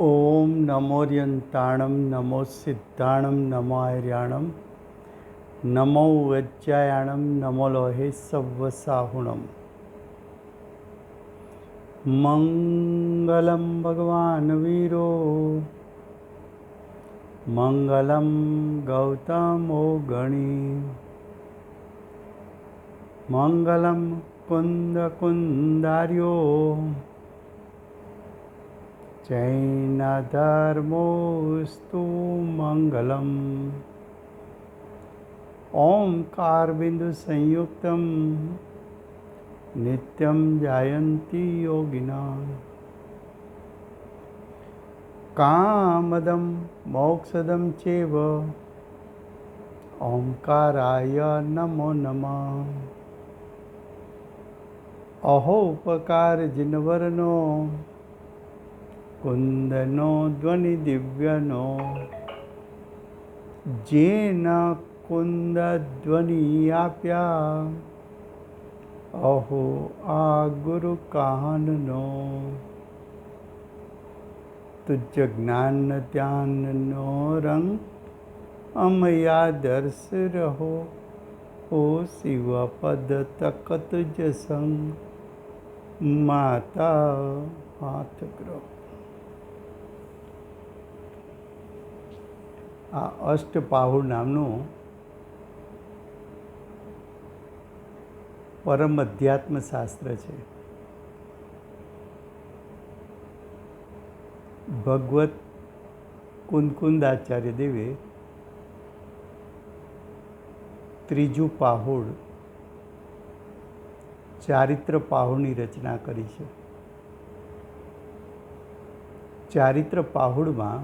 ओम नमोर्यंताणं नमो सिद्धाणं नमो आर्याणं नमो वज्रायाणं नमो लोहे सव्वसाहुणं। मंगलम भगवान वीरो मंगलम गौतमो गणी मंगलम कुंद कुंदार्यो जैनधर्मोस्तु मंगलम। ओंकार बिंदु संयुक्तम नित्यं जायन्ति योगिनां कामदं मोक्षदं चैव ओंकाराय नमो नमः। अहो उपकार जिनवरनो कुंदनो ध्वनि दिव्यनो जेन कुंद ध्वनि आप्या अहो आ गुरु काहननो। तुझ ज्ञान ध्यान नो रंग अमया दर्श रहो ओ शिव पद तक तुझ संग माता हाथ ग्रह। आ अष्टपाहुर नामનું પરમ અધ્યાત્મ શાસ્ત્ર છે। ભગવત કુંદકુંદાચાર્ય દેવે ત્રીજું પાહુડ ચારિત્ર પાહુડની રચના કરી છે। ચારિત્ર પાહુડમાં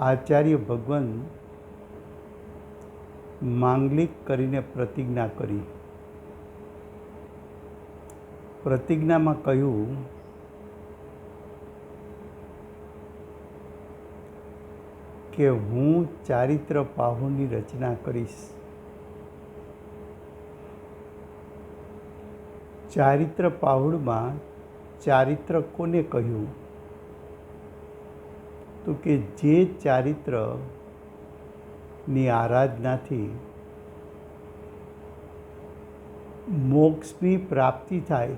આચાર્ય ભગવાન માંગલિક કરીને પ્રતિજ્ઞા કરી। પ્રતિજ્ઞામાં કહ્યું કે હું ચારિત્ર પાહુની રચના કરીશ। ચારિત્ર પાહુડમાં ચારિત્ર કોને કહ્યું? તો કે જે ચારિત્રની આરાધનાથી મોક્ષની પ્રાપ્તિ થાય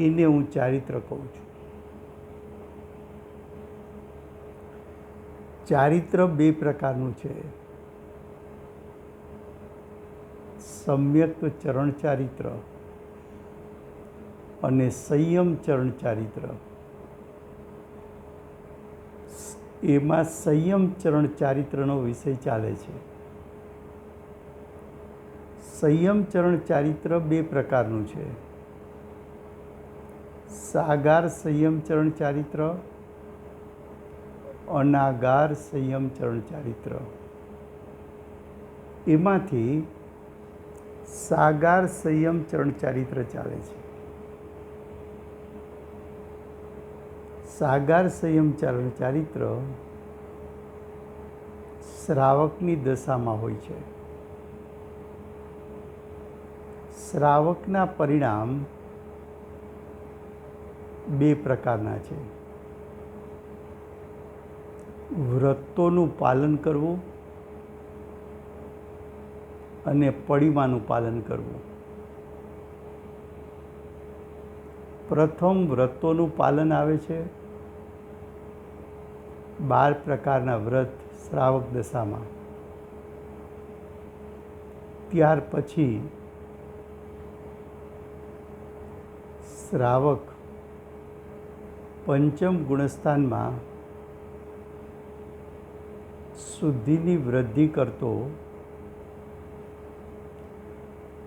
એને હું ચારિત્ર કહું છું। ચારિત્ર બે પ્રકારનું છે, સમ્યક ચરણ ચારિત્ર અને સંયમ ચરણ ચારિત્ર। એમાં સંયમ ચરણ ચારિત્રનો વિષય ચાલે છે। સંયમ ચરણ ચારિત્ર બે પ્રકારનું છે, સાગાર સંયમ ચરણ ચારિત્ર, અનાગાર સંયમ ચરણ ચારિત્ર। એમાંથી સાગાર સંયમ ચરણ ચારિત્ર ચાલે છે। સાગાર સંયમ ચરણ ચારિત્ર શ્રાવકની દશામાં હોય છે। શ્રાવકના પરિણામ બે પ્રકારના છે, વ્રતોનું પાલન કરવું અને પડિમાનું પાલન કરવું। પ્રથમ વ્રતોનું પાલન આવે છે। 12 પ્રકારના વ્રત શ્રાવક દશામાં। ત્યાર પછી શ્રાવક પંચમ ગુણસ્થાનમાં શુદ્ધિની વૃદ્ધિ કરતો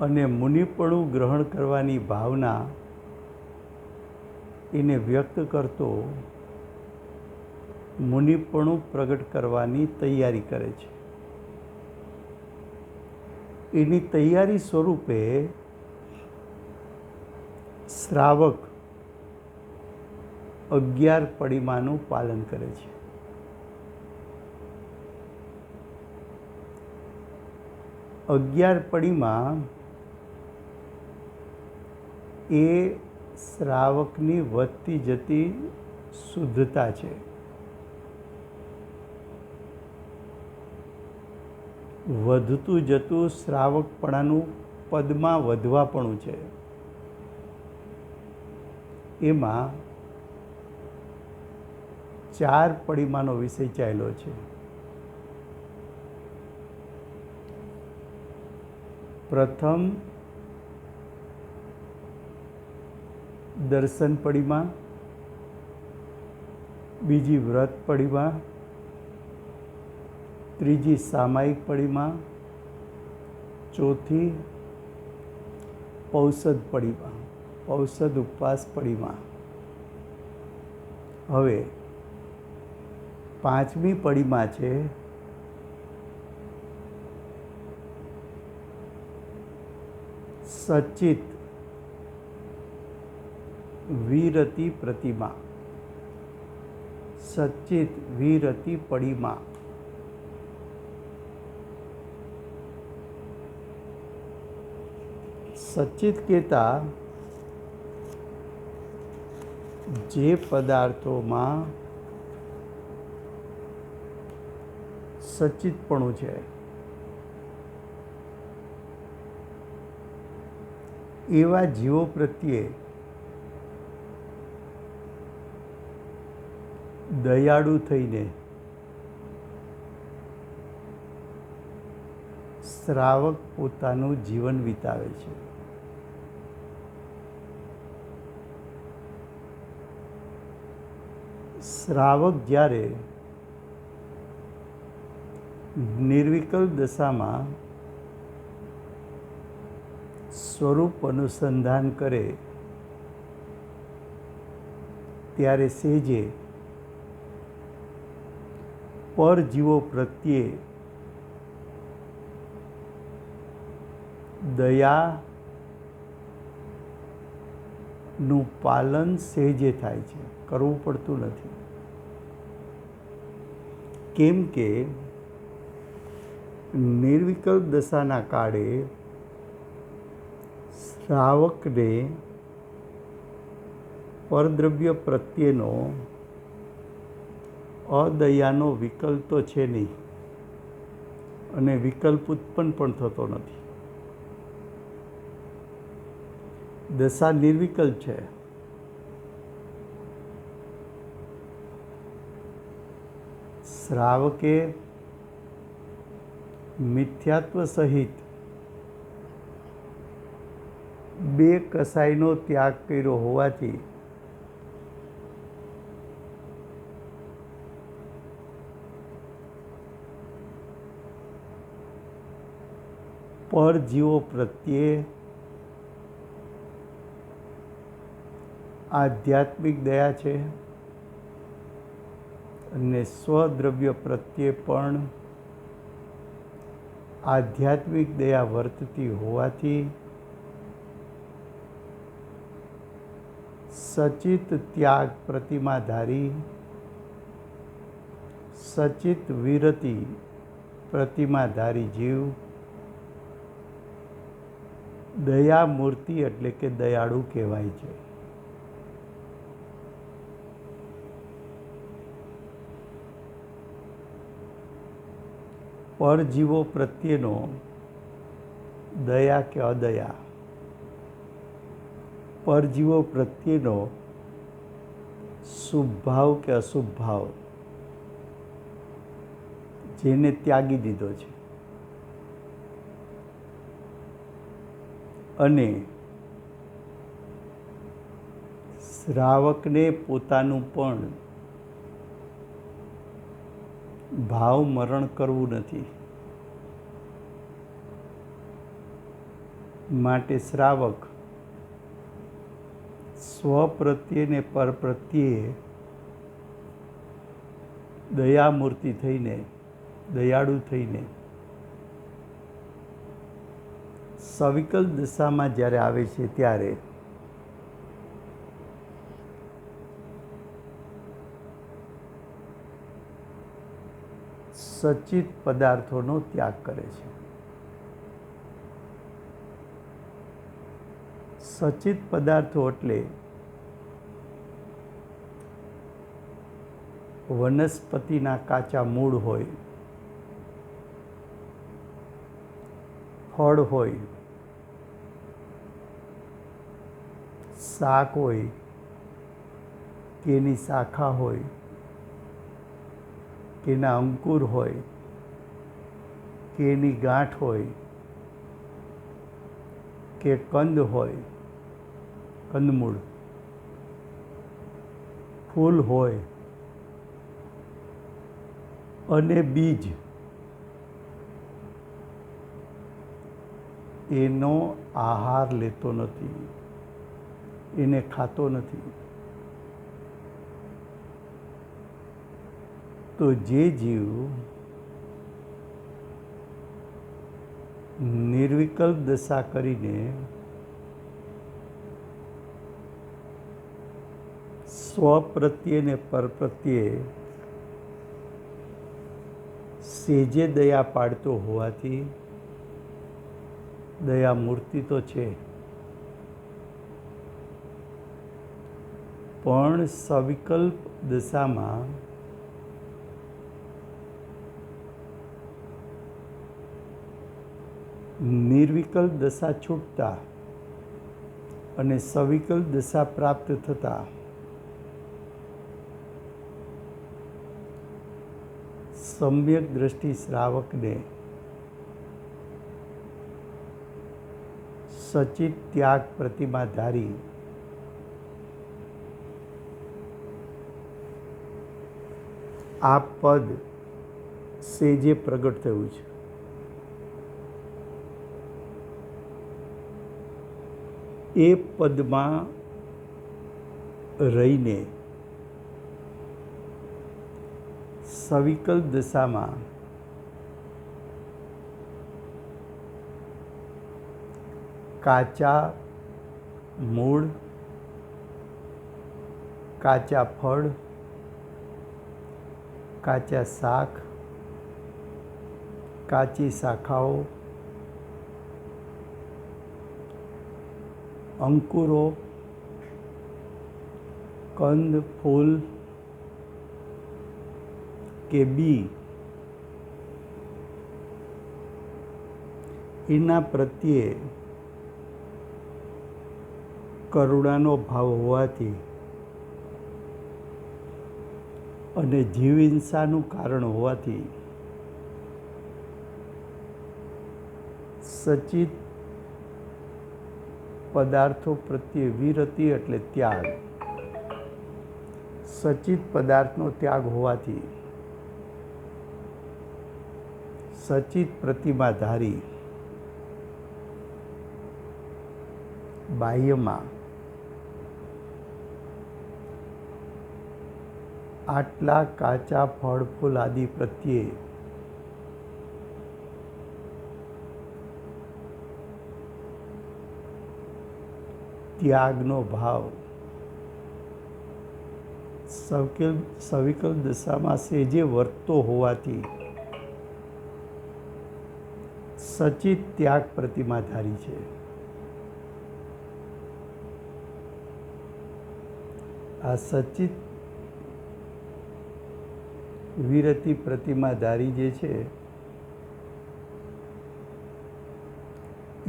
અને મુનિપણું ગ્રહણ કરવાની ભાવના એને વ્યક્ત કરતો મુનિપણું પ્રગટ કરવાની તૈયારી કરે છે। એની તૈયારી સ્વરૂપે શ્રાવક 11 પડિમાનું પાલન કરે છે। 11 પડિમા એ શ્રાવકની વધતી જતી શુદ્ધતા છે. વધતું જતું શ્રાવકપણાનું પદમાં વધવાપણું છે. એમાં 4 પરિમાણનો વિષય ચાલ્યો છે. પ્રથમ દર્શન પડીમાં, બીજી વ્રત પડીમાં, ત્રીજી સામાયિક પડીમાં, ચોથી પૌષદ પડીમાં, પૌષદ ઉપવાસ પડીમાં. હવે 5મી પડીમાં છે સચિત વિરતિ પ્રતિમા. સચિત વિરતિ પડીમાં. સચિત કહેતા જે પદાર્થોમાં સચિતપણું છે એવા જીવો પ્રત્યે દયાળુ થઈને શ્રાવક પોતાનું જીવન વિતાવે છે. શ્રાવક જ્યારે નિર્વિકલ્પ દશામાં સ્વરૂપ અનુસંધાન કરે ત્યારે સેજે પરજીવો પ્રત્યે દયાનું પાલન સહેજે થાય છે, કરવું પડતું નથી. કેમ કે નિર્વિકલ્પ દશાના કાળે શ્રાવકને પરદ્રવ્ય પ્રત્યેનો અદયાનો વિકલ્પ તો છે નહીં અને વિકલ્પ ઉત્પન્ન પણ થતો નથી. દશા નિર્વિકલ્પ છે. શ્રાવકે મિથ્યાત્વ સહિત 2 કસાયનો ત્યાગ કર્યો હોવાથી પરજીવો પ્રત્યે આધ્યાત્મિક દયા છે અને સ્વદ્રવ્ય પ્રત્યે પણ આધ્યાત્મિક દયા વર્તતી હોવાથી સચિત ત્યાગ પ્રતિમાધારી, સચિત વિરતિ પ્રતિમાધારી જીવ દયામૂર્તિ એટલે કે દયાળુ કહેવાય છે. પરજીવો પ્રત્યેનો દયા કે અદયા, પરજીવો પ્રત્યેનો શુભ ભાવ કે અશુભ ભાવ જેને ત્યાગી દીધો છે અને શ્રાવકને પોતાનું પણ ભાવ મરણ કરવું નથી. માટે શ્રાવક સ્વ પ્રત્યે ને પર પ્રત્યે દયામૂર્તિ થઈને, દયાળુ થઈને સવિકલ્પ દશામાં જ્યારે આવે છે ત્યારે સચિત પદાર્થોનો ત્યાગ કરે છે. સચિત પદાર્થો એટલે વનસ્પતિના કાચા મૂળ હોય, ફળ હોય, શાક હોય કે એની શાખા હોય કે એના અંકુર હોય કે એની ગાંઠ હોય કે કંદ હોય, કંદમૂળ, ફૂલ હોય અને બીજ, એનો આહાર લેતો નથી, એને ખાતો નથી. તો જે જીવ નિર્વિકલ્પ દશા કરીને સ્વ પ્રત્યે ને પર પ્રત્યે સેજે દયા પાડતો હોવાથી દયા મૂર્તિ તો છે, પણ સવિકલ્પ દશામાં નિર્વિકલ્પ દશા છૂટતા અને સવિકલ્પ દશા પ્રાપ્ત થતા સમ્યક દ્રષ્ટિ શ્રાવકને સચિત ત્યાગ પ્રતિમાધારી આ પદ સેજે પ્રગટ થયું છે. એ પદમાં રહીને સવિકલ્પ દશામાં કાચા મૂળ, કાચા ફળ, કાચા શાક, કાચી શાખાઓ, અંકુરો, કંદ, ફૂલ કે બી એના પ્રત્યે કરુણાનો ભાવ હોવાથી અને જીવ હિંસાનું કારણ હોવાથી સચિત પદાર્થો પ્રત્યે વિરતિ એટલે ત્યાગ, સચિત પદાર્થનો ત્યાગ હોવાથી સચિત પ્રતિમાધારી બાહ્યમાં આટલા કાચા ફળ ફૂલ આદિ પ્રત્યે ત્યાગનો ભાવ સવિકલ્પ દશામાં સેજે વર્તતો હોવાથી સચિત ત્યાગ પ્રતિમાધારી છે. આ સચિત વિરતિ પ્રતિમાધારી જે છે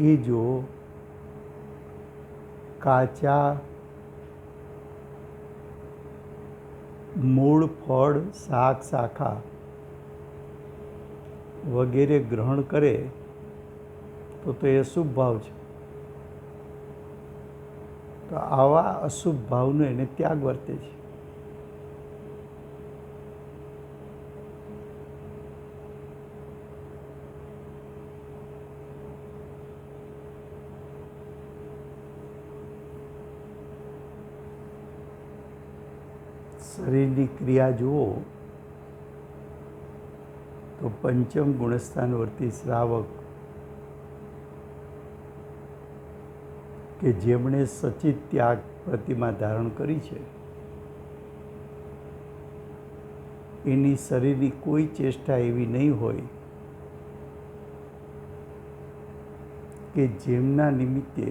એ જો કાચા મૂળ, ફળ, શાક, શાખા વગેરે ગ્રહણ કરે તો એ અશુભ ભાવ છે. તો આવા અશુભ ભાવનો એને ત્યાગ વર્તે છે. શરીરની ક્રિયા જુઓ તો પંચમ ગુણસ્થાનવર્તી શ્રાવક કે જેમણે સચિત ત્યાગ પ્રતિમા ધારણ કરી છે એની શરીરની કોઈ ચેષ્ટા એવી નહીં હોય કે જેમના નિમિત્તે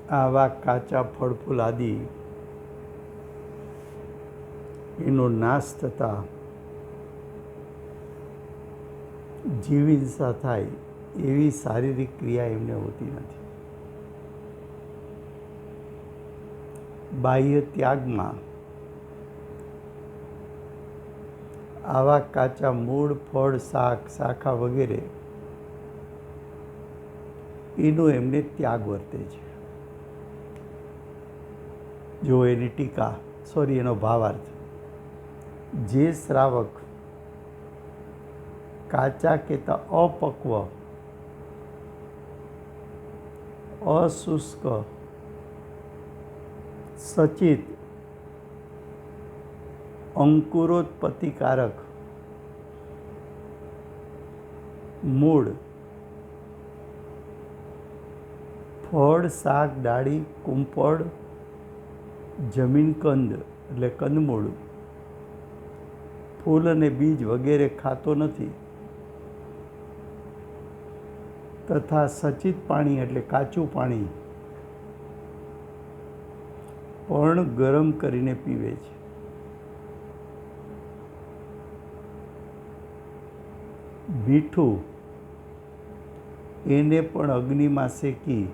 આવા કાચા ફળ ફૂલ આદિ એનો નાશ થતાં જીવ હિંસા થાય એવી શારીરિક ક્રિયા એમને હોતી નથી. બાહ્ય ત્યાગમાં આવા કાચા મૂળ, ફળ, શાક, શાખા વગેરે એનો એમને ત્યાગ વર્તે છે. જો એની એનો ભાવાર્થ, જે શ્રાવક કાચા કહેતા અપક્વ, અશુષ્ક, સચિત, અંકુરોત્પત્તિકારક મૂળ, ફળ, શાક, ડાળી, કુંપળ, જમીન કંદ એટલે કંદમૂળ, ફૂલ અને બીજ વગેરે ખાતો નથી તથા સચિત પાણી એટલે કાચું પાણી પણ ગરમ કરીને પીવે છે. મીઠું એને પણ અગ્નિમાં શેકી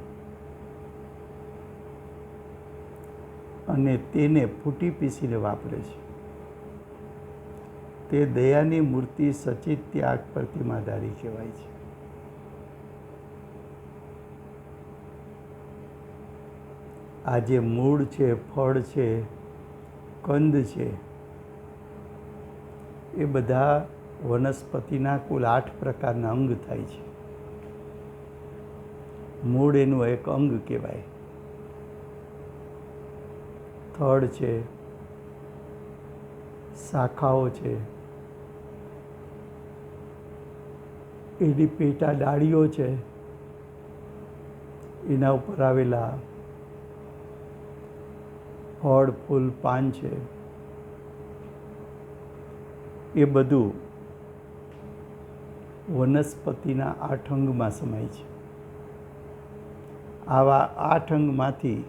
અને તેને ફૂટી પીસીને વાપરે છે. તે દયાની મૂર્તિ સચિત ત્યાગ પ્રતિમાધારી કહેવાય છે. આ જે મૂળ છે, ફળ છે, કંદ છે, એ બધા વનસ્પતિના કુલ 8 પ્રકારના અંગ થાય છે. મૂળ એનું એક અંગ કહેવાય. થડ છે, શાખાઓ છે, એની પેટા ડાળીઓ છે, એના ઉપર આવેલા ફળ, ફૂલ, પાન છે, એ બધું વનસ્પતિના 8 અંગમાં સમાય છે. આવા 8 અંગમાંથી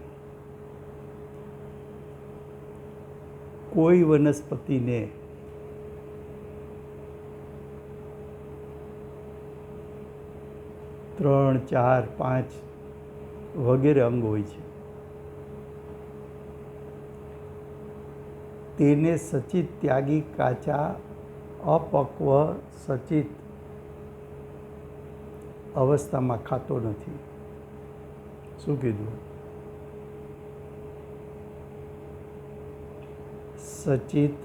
કોઈ વનસ્પતિને ત્રણ, 4, 5 વગેરે અંગ હોય છે. તેને સચિત ત્યાગી કાચા અપક્વ સચિત અવસ્થામાં ખાતો નથી. શું કીધું? સચિત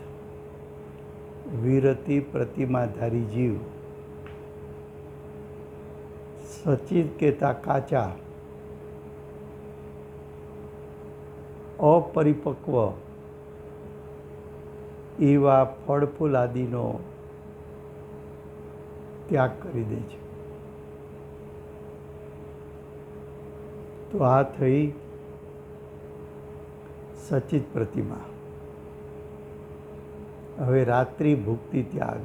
વિરતિ પ્રતિમાધારી જીવ, સચિત કહેતા કાચા, અપરિપક્વ એવા ફળ ફૂલ આદિનો ત્યાગ કરી દે છે. તો આ થઈ સચિત પ્રતિમા. હવે રાત્રિ ભુક્તિ ત્યાગ.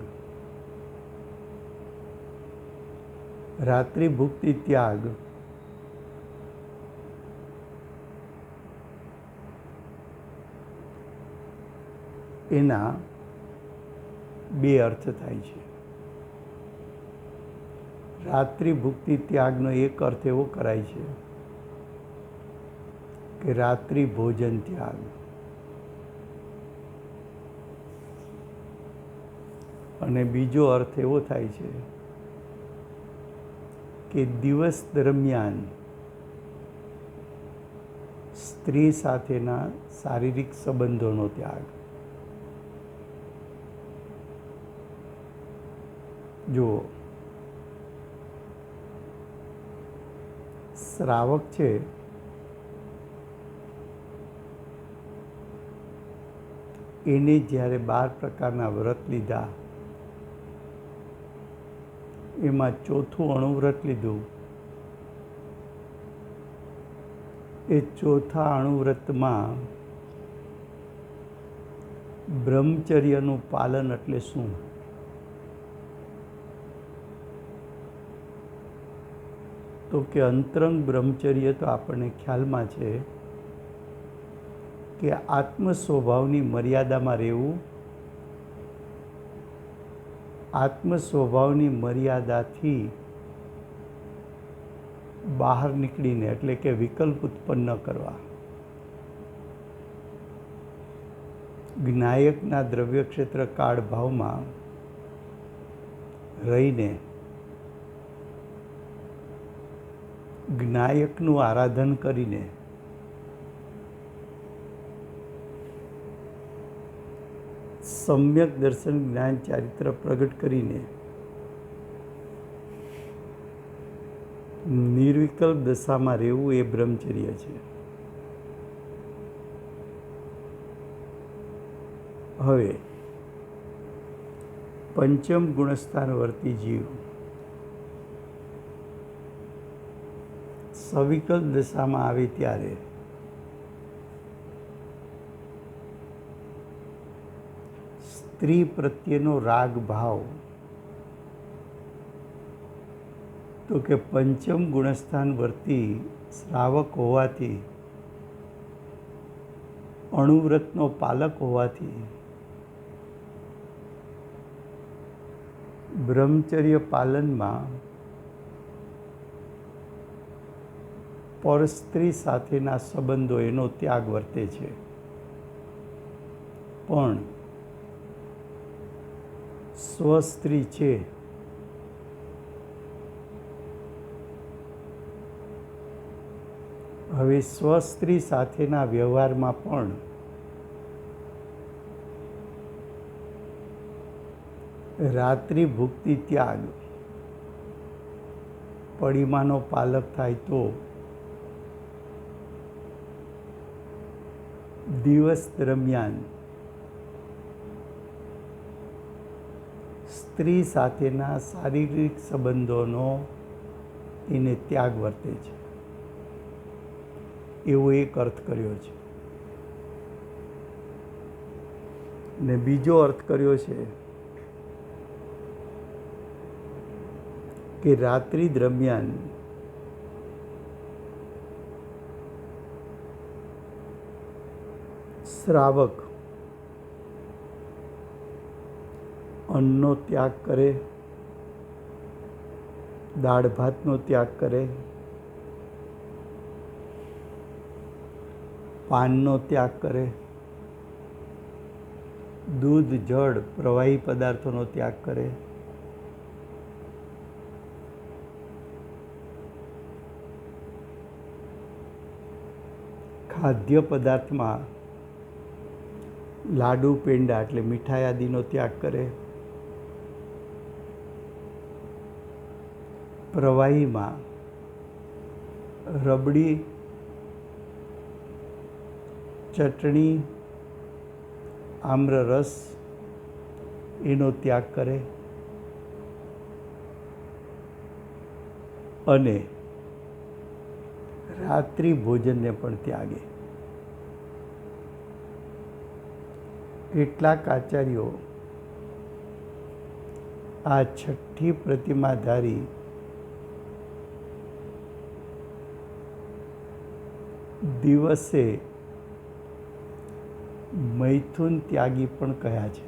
રાત્રિ ભુક્તિ ત્યાગ એના 2 અર્થ થાય છે. રાત્રિ ભુક્તિ ત્યાગનો એક અર્થ એવો કરાય છે કે રાત્રિ ભોજન ત્યાગ. અને બીજો અર્થ એવો થાય છે કે દિવસ દરમિયાન સ્ત્રી સાથેના શારીરિક સંબંધોનો ત્યાગ. જુઓ, શ્રાવક છે એને જ્યારે 12 પ્રકારના વ્રત લીધા, એમાં ચોથું અણુવ્રત લીધું, એ ચોથા અણુવ્રતમાં બ્રહ્મચર્યનું પાલન એટલે શું? તો કે અંતરંગ બ્રહ્મચર્ય તો આપણને ખ્યાલમાં છે કે આત્મ સ્વભાવની મર્યાદામાં રહેવું, આત્મ સ્વભાવની મર્યાદાથી બહાર નીકળીને એટલે કે વિકલ્પ ઉત્પન્ન કરવા, જ્ઞાયકના દ્રવ્ય ક્ષેત્ર કાળ ભાવમાં રહીને જ્ઞાયકનું આરાધન કરીને સમ્યક દર્શન જ્ઞાન ચારિત્ર પ્રગટ કરીને નિર્વિકલ્પ દશામાં રહેવું એ બ્રહ્મચર્ય છે. હવે પંચમ ગુણસ્થાન વર્તી જીવ સવિકલ્પ દશામાં આવે ત્યારે સ્ત્રી પ્રત્યેનો રાગ ભાવ, તો કે પંચમ ગુણસ્થાન વર્તી શ્રાવક હોવાથી, અણુવ્રતનો પાલક હોવાથી બ્રહ્મચર્ય પાલનમાં પરસ્ત્રી સાથેના સંબંધો એનો ત્યાગ વર્તે છે. પણ સ્વસ્ત્રી છે હવે સ્વસ્ત્રી સાથેના વ્યવહારમાં પણ રાત્રિ ભુક્તિ ત્યાગ પડીમાનો પાલક થાય તો દિવસ દરમિયાન સ્ત્રી સાથેના શારીરિક સંબંધોનો એને ત્યાગ વર્તે છે, એવો એક અર્થ કર્યો છે. ને બીજો અર્થ કર્યો છે કે રાત્રિ દરમિયાન શ્રાવક અન્નનો ત્યાગ કરે, દાળ ભાતનો ત્યાગ કરે, પાનનો ત્યાગ કરે, દૂધ જળ પ્રવાહી પદાર્થોનો ત્યાગ કરે, ખાદ્ય પદાર્થમાં લાડુ પેંડા એટલે મીઠાઈ આદિનો ત્યાગ કરે, પ્રવાહીમાં રબડી, ચટણી, આમ્રરસ એનો ત્યાગ કરે અને રાત્રિ ભોજનને પણ ત્યાગે. કેટલાક આચાર્યો આ છઠ્ઠી પ્રતિમાધારી દિવસે મૈથુન ત્યાગી પણ કહ્યા છે.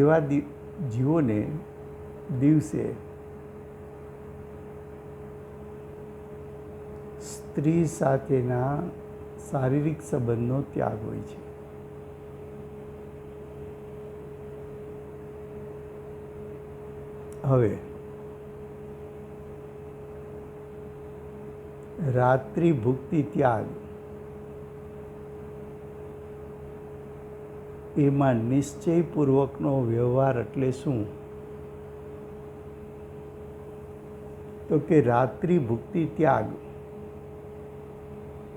એવા જીવોને દિવસે સ્ત્રી સાથેના શારીરિક સંબંધનો ત્યાગ હોય છે. હવે રાત્રિ ભુક્તિ ત્યાગ એમાં નિશ્ચયપૂર્વકનો વ્યવહાર એટલે શું? તો કે રાત્રિ ભુક્તિ ત્યાગ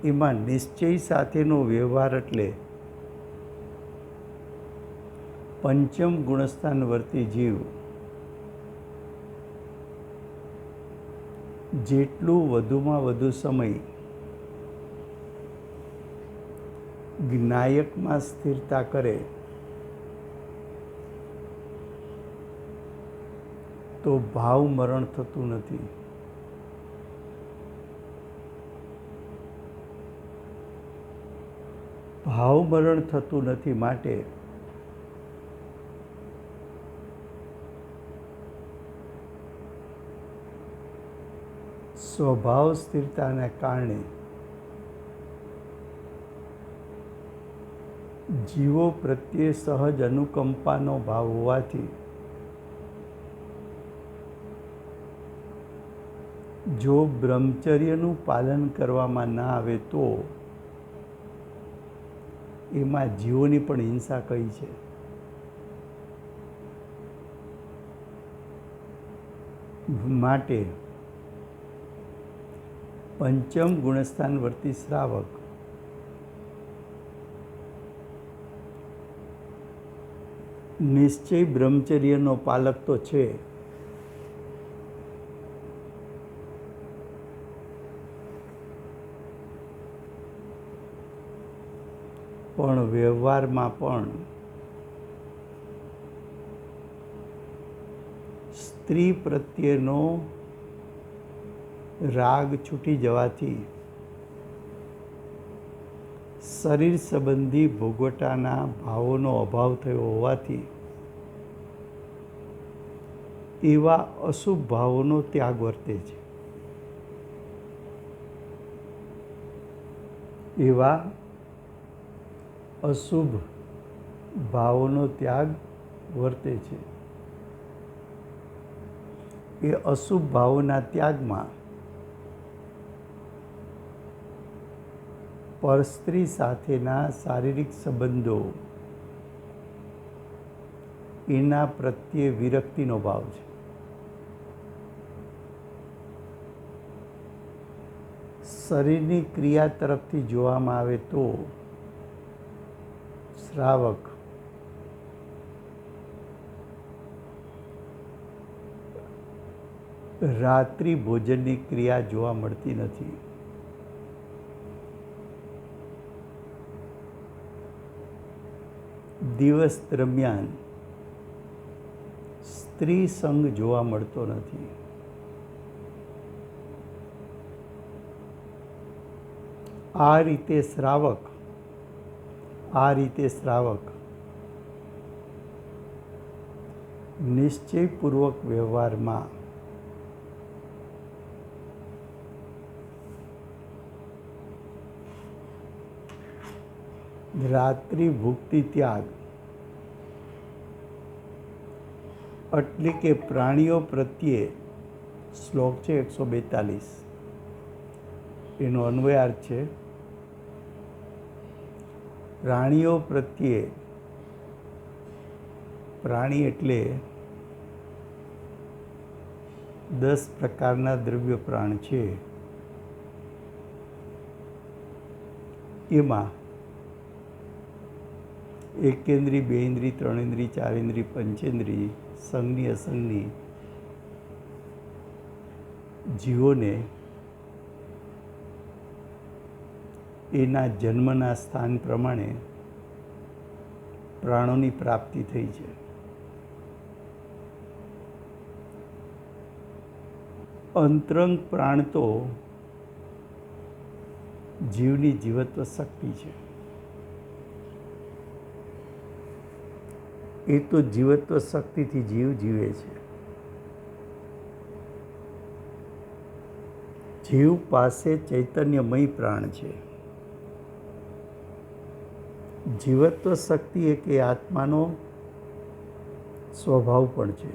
એમાં નિશ્ચય સાથેનો વ્યવહાર એટલે પંચમ ગુણસ્થાન વર્તી જીવ જેટલું વધુમાં વધુ સમય જ્ઞાયકમાં સ્થિરતા કરે તો ભાવ મરણ થતું નથી. ભાવ મરણ થતું નથી માટે સ્વભાવ સ્થિરતાને કારણે જીવો પ્રત્યે સહજ અનુકંપાનો ભાવ હોવાથી જો બ્રહ્મચર્યનું પાલન કરવામાં ના આવે તો એમાં જીવોની પણ હિંસા કઈ છે. માટે પંચમ ગુણસ્થાન વર્તી શ્રાવક નિશ્ચય બ્રહ્મચર્યનો પાલક તો છે, પણ વ્યવહારમાં પણ સ્ત્રી પ્રત્યેનો રાગ છૂટી જવાથી શરીર સંબંધી ભોગવટાના ભાવોનો અભાવ થયો હોવાથી એવા અશુભ ભાવોનો ત્યાગ વર્તે છે. એવા અશુભ ભાવોનો ત્યાગ વર્તે છે. એ અશુભ ભાવોના ત્યાગમાં પરસ્ત્રી સાથેના શારીરિક સંબંધો એના પ્રત્યે વિરક્તિનો ભાવ છે. શરીરની ક્રિયા તરફથી જોવામાં આવે તો શ્રાવક રાત્રિ ભોજનની ક્રિયા જોવા મળતી નથી. દિવસ દરમિયાન સ્ત્રી સંગ જોવા મળતો નથી. આ રીતે શ્રાવક નિશ્ચયપૂર્વક વ્યવહારમાં રાત્રિ ભુક્તિ ત્યાગ એટલે કે પ્રાણીઓ પ્રત્યે શ્લોક છે 142, એનો અન્વયાર્થ છે પ્રાણીઓ પ્રત્યે, પ્રાણી એટલે 10 પ્રકારના દ્રવ્ય પ્રાણ છે. એમાં એકેન્દ્રી, બેઇન્દ્રી, ત્રણેન્દ્રી, ચારેન્દ્રી, પંચેન્દ્રી, સંઘની અસંઘની જીવોને એના જન્મના સ્થાન પ્રમાણે પ્રાણોની પ્રાપ્તિ થઈ છે. અંતરંગ પ્રાણ તો જીવની જીવત્વ શક્તિ છે. એ તો જીવત્વ શક્તિથી જીવ જીવે છે. જીવ પાસે ચૈતન્યમય પ્રાણ છે. જીવત્વ શક્તિ એક એ આત્માનો સ્વભાવ પણ છે.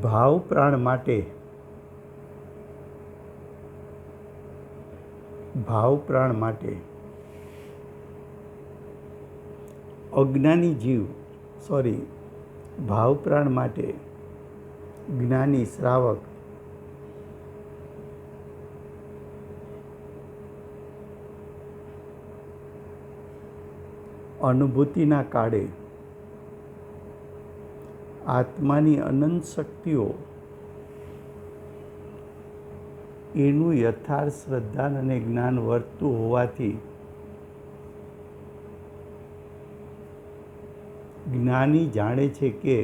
ભાવ પ્રાણ માટે ભાવ પ્રાણ માટે જ્ઞાની શ્રાવક અનુભૂતિના કાળે આત્માની અનંત શક્તિઓ એનું યથાર્થ શ્રદ્ધા અને જ્ઞાન વર્તતું હોવાથી જ્ઞાની જાણે છે કે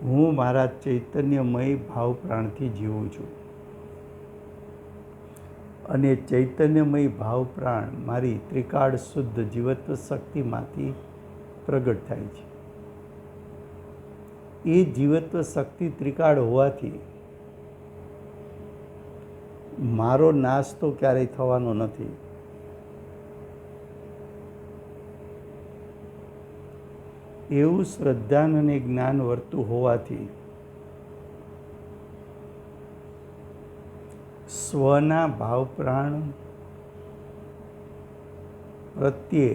હું મારા ચૈતન્યમય ભાવ પ્રાણથી જીવું છું અને ચૈતન્યમય ભાવ પ્રાણ મારી ત્રિકાળ શુદ્ધ જીવત્વ શક્તિમાંથી પ્રગટ થાય છે. એ જીવત્વ શક્તિ ત્રિકાળ હોવાથી મારો નાશ તો ક્યારેય થવાનો નથી. એવું શ્રદ્ધાન અને જ્ઞાન વર્તું હોવાથી સ્વના ભાવ પ્રાણ પ્રત્યે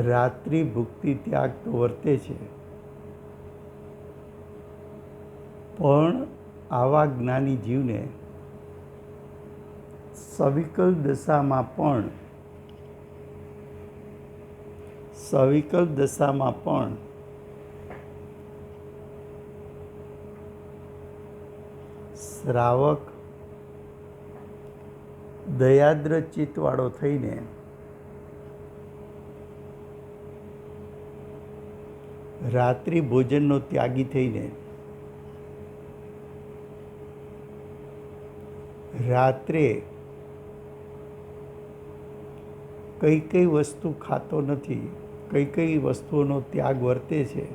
રાત્રિ ભુક્તિ ત્યાગ તો વર્તે છે, પણ આવા જ્ઞાની જીવને સવિકલ દશામાં પણ શ્રાવક દયાદ્ર ચિત્તવાળો થઈને રાત્રિ ભોજનનો ત્યાગી થઈને રાત્રે કઈ કઈ વસ્તુ ખાતો નથી, કઈ કઈ વસ્તુઓનો ત્યાગ વર્તે છે,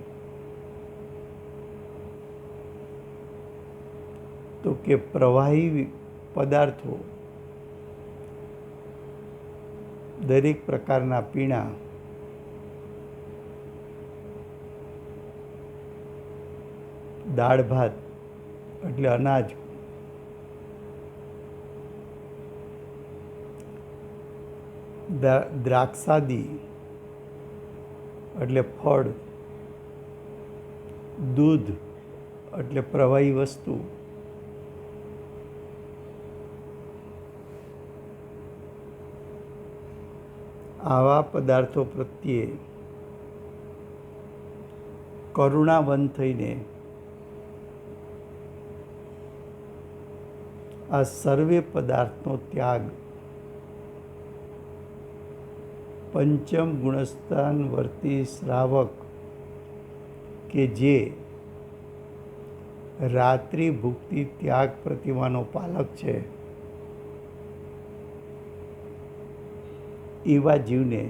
તો કે પ્રવાહી પદાર્થો, દરેક પ્રકારના પીણા, દાળ ભાત એટલે અનાજ, દ્રાક્ષાદી એટલે ફળ, દૂધ એટલે પ્રવાહી વસ્તુ, આવા પદાર્થો પ્રત્યે કરુણાવંત થઈને આ સર્વે પદાર્થનો ત્યાગ પંચમ ગુણસ્થાન વર્તી શ્રાવક કે જે રાત્રિ ભુક્તિ ત્યાગ પ્રતિમાનો પાલક છે, એવા જીવને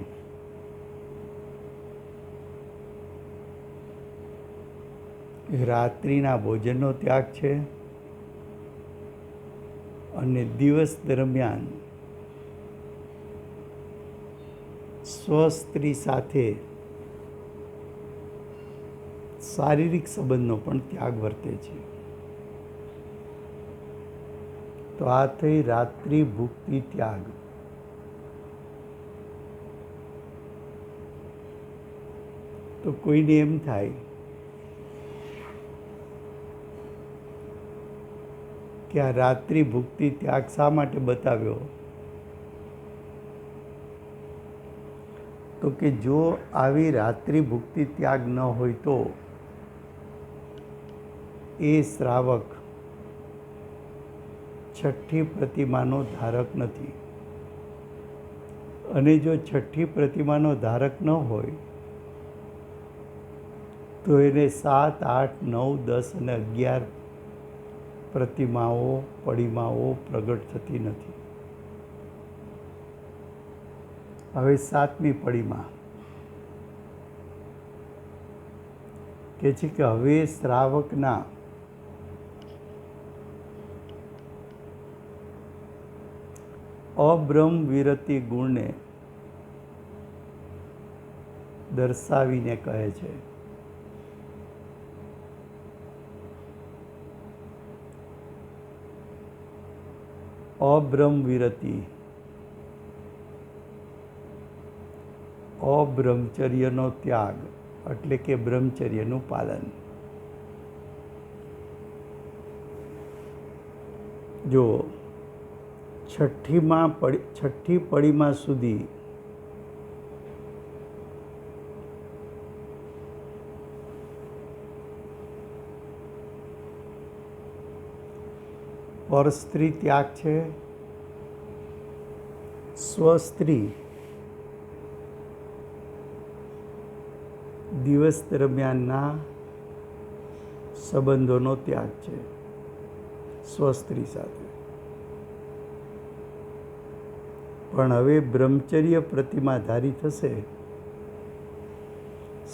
રાત્રિના ભોજનનો ત્યાગ છે અને દિવસ દરમિયાન સ્વસ્ત્રી સાથે શારીરિક સંબંધનો પણ ત્યાગ વર્તે છે. તો આ થઈ રાત્રિ ભુક્તિ ત્યાગ. તો કોઈને એમ થાય કે આ રાત્રિ ભુક્તિ ત્યાગ શા માટે બતાવ્યો? તો કે જો આવી રાત્રિ ભુક્તિ ત્યાગ ન હોય તો એ શ્રાવક છઠ્ઠી પ્રતિમાનો ધારક નથી, અને જો છઠ્ઠી પ્રતિમાનો ધારક ન હોય તો એને 7, 8, 9, 10 અને 11 પ્રતિમાઓ પડિમાઓ પ્રગટ થતી નથી. હવે 7મી પડિમા કે છે કે હવે શ્રાવકના અબ્રહ્મ વિરતિ ગુણને દર્શાવીને કહે છે. અબ્રહ્મ વિરતિ, અબ્રહ્મચર્યનો ત્યાગ એટલે કે બ્રહ્મચર્યનું પાલન. જો છઠ્ઠી પડિમા સુધી પરસ્ત્રી ત્યાગ છે, સ્વસ્ત્રી દિવસ દરમિયાનના સંબંધોનો ત્યાગ છે સ્વસ્ત્રી સાથે. પણ હવે બ્રહ્મચર્ય પ્રતિમાધારી થશે,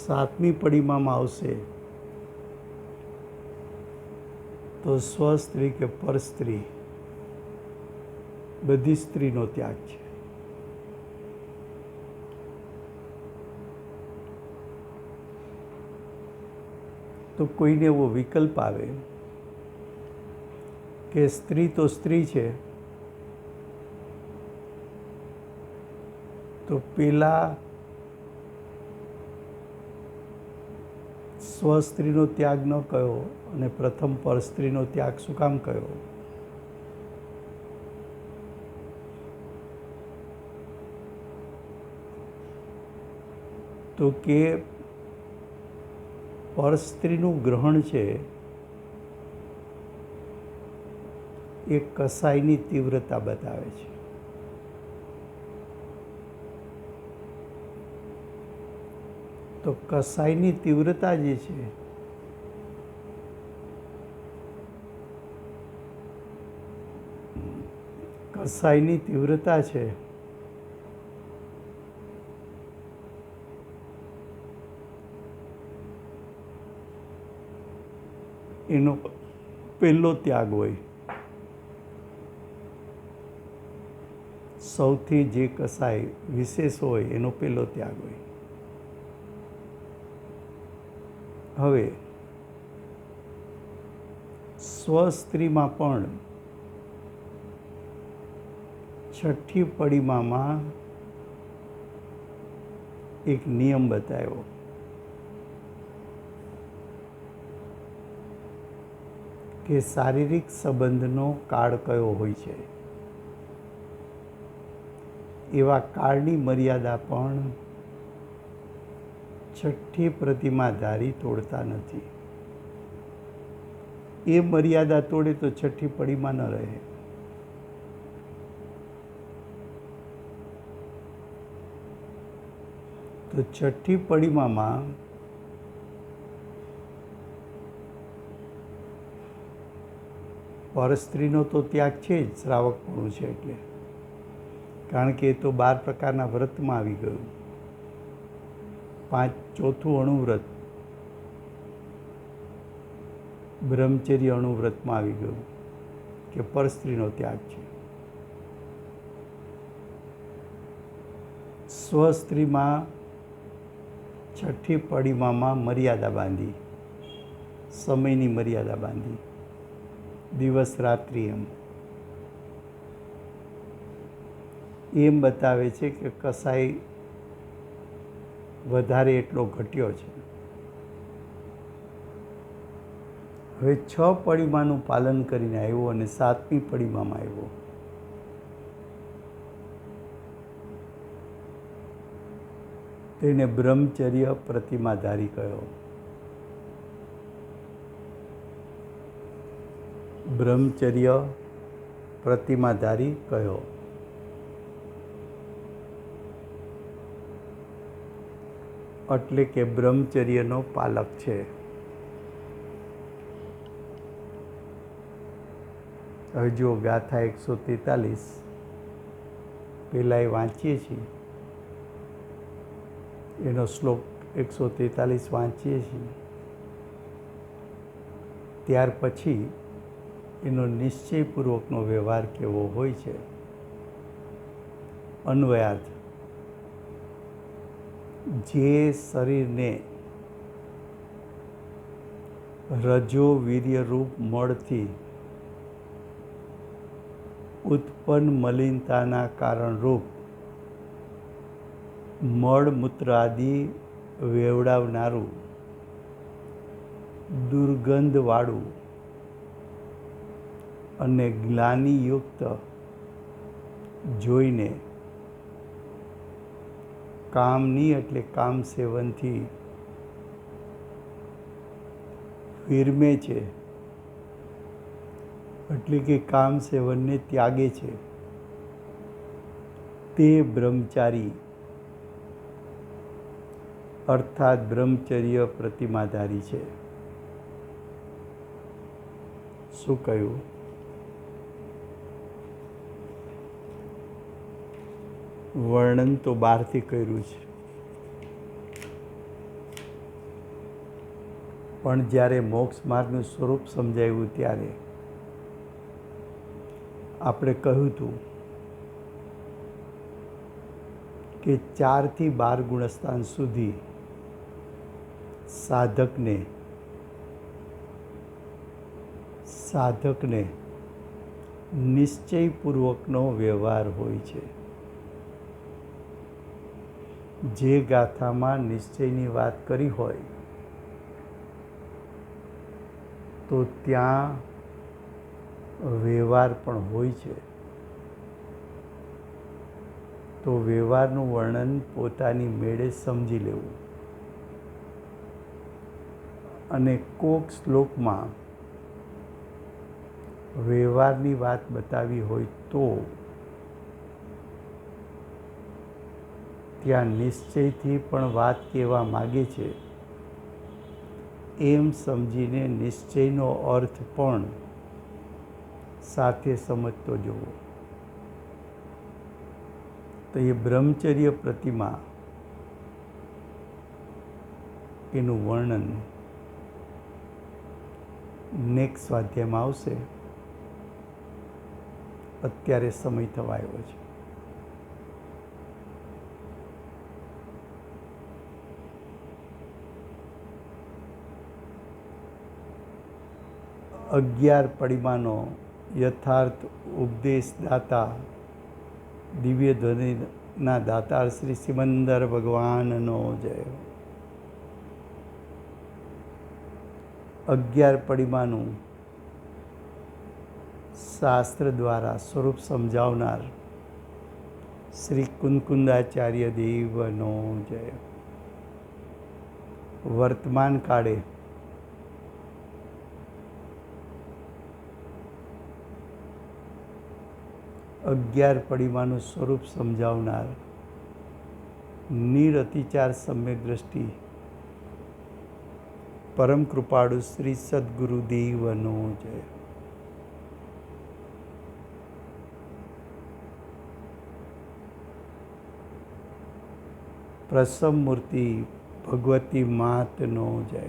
7મી પડીમામાં આવશે તો સ્વસ્ત્રી કે પરસ્ત્રી બધી સ્ત્રીનો ત્યાગ છે. તો કોઈને એવો વિકલ્પ આવે કે સ્ત્રી તો સ્ત્રી છે, તો પેલા સ્વસ્ત્રીનો ત્યાગ ન કયો અને પ્રથમ પરસ્ત્રીનો ત્યાગ શું કામ કયો? તો કે પરસ્ત્રીનું ગ્રહણ છે એ કસાયની તીવ્રતા બતાવે છે. તો કસાયની તીવ્રતા જે છે કસાયની તીવ્રતા છે એનો પહેલો ત્યાગ હોય. સૌથી જે કસાય વિશેષ હોય એનો પહેલો ત્યાગ હોય. હવે સ્વસ્ત્રીમાં પણ 6ઠ્ઠી પડીમામાં એક નિયમ બતાવ્યો કે શારીરિક સંબંધનો કાળ કયો હોય છે, એવા કાળની મર્યાદા પણ 6ઠ્ઠી પ્રતિમાધારી તોડતા નથી. એ મર્યાદા તોડે તો 6ઠ્ઠી પડીમાં ન રહે. તો 6ઠ્ઠી પડીમામાં પરસ્ત્રીનો તો ત્યાગ છે જ, શ્રાવકપણું છે એટલે, કારણ કે એ તો 12 પ્રકારના વ્રતમાં આવી ગયું. 4થું અણુવ્રત બ્રહ્મચર્ય અણુવ્રતમાં આવી ગયું કે પરસ્ત્રીનો ત્યાગ છે. સ્વસ્ત્રીમાં 6ઠ્ઠી પડીમામાં મર્યાદા બાંધી, સમયની મર્યાદા બાંધી, દિવસ રાત્રિ એમ બતાવે છે કે કસાય વધારે એટલો ઘટ્યો છે. હવે 6 પડીમાનું પાલન કરીને આવ્યો અને 7મી પડીમામાં આવ્યો. તેને બ્રહ્મચર્ય પ્રતિમાધારી કહ્યો. બ્રહ્મચર્ય પ્રતિમાધારી કહ્યો. એટલે કે બ્રહ્મચર્યનો પાલક છે. હવે જો ગાથા 143 પહેલાં એ વાંચીએ છીએ, એનો શ્લોક 143 વાંચીએ છીએ, ત્યાર પછી એનો નિશ્ચયપૂર્વકનો વ્યવહાર કેવો હોય છે. અન્વયાર્થ: જે શરીરને રજો વીર્યરૂપ મળથી ઉત્પન્ન મલિનતાના કારણરૂપ મળમૂત્ર આદિ વેવડાવનારું દુર્ગંધવાળું અને ગ્લાનિયુક્ત જોઈને કામની એટલે કામ સેવનથી વિરમે છે, એટલે કે કામ સેવનને ત્યાગે છે, તે બ્રહ્મચારી અર્થાત બ્રહ્મચર્ય પ્રતિમાધારી છે. શું કહ્યું? વર્ણન તો બહારથી કર્યું છે, પણ જ્યારે મોક્ષ માર્ગનું સ્વરૂપ સમજાવ્યું ત્યારે આપણે કહ્યું હતું કે 4 થી 12 ગુણસ્થાન સુધી સાધકને નિશ્ચયપૂર્વકનો વ્યવહાર હોય છે. જે ગાથામાં નિશ્ચયની વાત કરી હોય તો ત્યાં વ્યવહાર પણ હોય છે. તો વ્યવહારનું વર્ણન પોતાની મેળે સમજી લેવું અને કોક શ્લોકમાં વ્યવહારની વાત બતાવી હોય તો ત્યાં નિશ્ચયથી પણ વાત કહેવા માગે છે એમ સમજીને નિશ્ચયનો અર્થ પણ સાથે સમજતો જવો. તો એ બ્રહ્મચર્ય પ્રતિમા એનું વર્ણન નેક્સ્ટ સ્વાધ્યાયમાં આવશે. અત્યારે સમય થવા આવ્યો છે. અગિયાર પડિમાનો યથાર્થ ઉપદેશદાતા દિવ્ય ધ્વનિના દાતાર શ્રી સિમંદર ભગવાનનો જય. 11 પડિમાનું શાસ્ત્ર દ્વારા સ્વરૂપ સમજાવનાર શ્રી કુંકુંદાચાર્ય દેવનો જય. વર્તમાન કાળે અગિયાર પડિમાનું સ્વરૂપ સમજાવનાર નિરતિચાર સમ્યક દ્રષ્ટિ પરમ કૃપાળુ શ્રી સદગુરુદેવનો જય. પ્રસમ મૂર્તિ ભગવતી માતનો જય.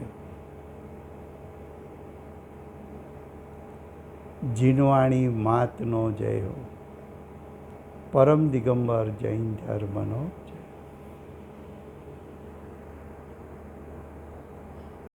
જીનવાણી માતનો જય હો. પરમ દિગંબર જૈન ધર્મનો જય.